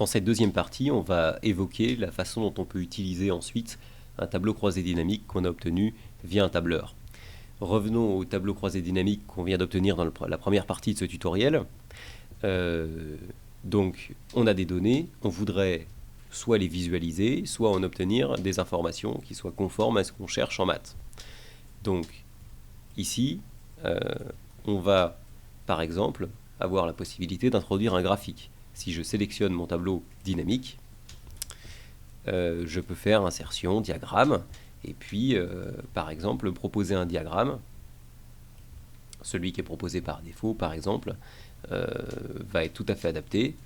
Dans cette deuxième partie, on va évoquer la façon dont on peut utiliser ensuite un tableau croisé dynamique qu'on a obtenu via un tableur. Revenons au tableau croisé dynamique qu'on vient d'obtenir dans la première partie de ce tutoriel. Donc, on a des données, on voudrait soit les visualiser, soit en obtenir des informations qui soient conformes à ce qu'on cherche en maths. Donc, ici, on va, par exemple, avoir la possibilité d'introduire un graphique. Si je sélectionne mon tableau dynamique, je peux faire insertion, diagramme, et puis, par exemple, proposer un diagramme. Celui qui est proposé par défaut, par exemple, va être tout à fait adapté.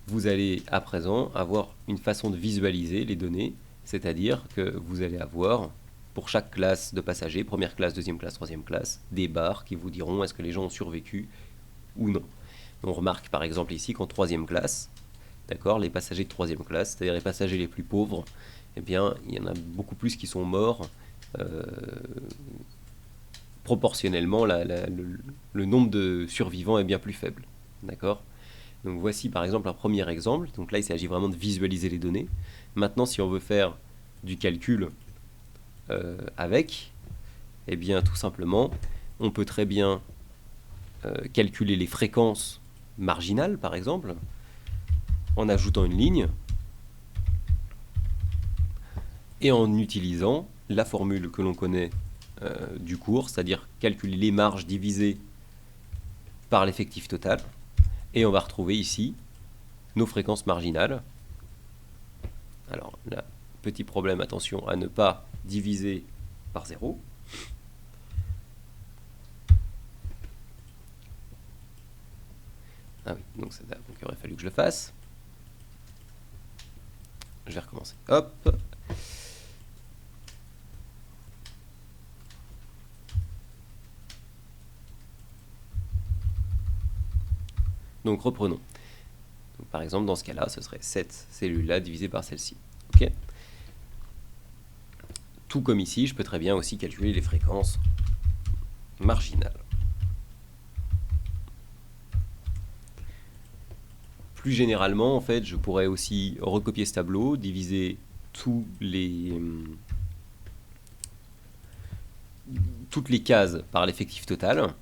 Vous allez à présent avoir une façon de visualiser les données, c'est-à-dire que vous allez avoir, pour chaque classe de passagers, première classe, deuxième classe, troisième classe, des barres qui vous diront est-ce que les gens ont survécu ou non. On remarque par exemple ici qu'en troisième classe, d'accord, les passagers de troisième classe, c'est-à-dire les passagers les plus pauvres, eh bien, il y en a beaucoup plus qui sont morts. Proportionnellement, le nombre de survivants est bien plus faible. D'accord ? Donc voici par exemple un premier exemple. Donc là, il s'agit vraiment de visualiser les données. Maintenant, si on veut faire du calcul avec, eh bien tout simplement, on peut très bien calculer les fréquences marginales, par exemple, en ajoutant une ligne et en utilisant la formule que l'on connaît du cours, c'est-à-dire calculer les marges divisées par l'effectif total. Et on va retrouver ici nos fréquences marginales. Alors là, petit problème, attention à ne pas diviser par 0. Ah oui, donc il aurait fallu que je le fasse. Je vais recommencer. Hop. Donc reprenons. Donc, par exemple, dans ce cas-là, ce serait cette cellule-là divisée par celle-ci. Okay. Tout comme ici, je peux très bien aussi calculer les fréquences marginales. Plus généralement, en fait, je pourrais aussi recopier ce tableau, diviser toutes les cases par l'effectif total.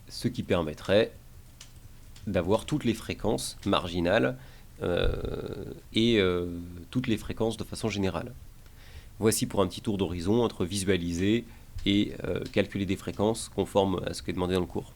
Ce qui permettrait d'avoir toutes les fréquences marginales et toutes les fréquences de façon générale. Voici pour un petit tour d'horizon entre visualiser et calculer des fréquences conformes à ce qui est demandé dans le cours.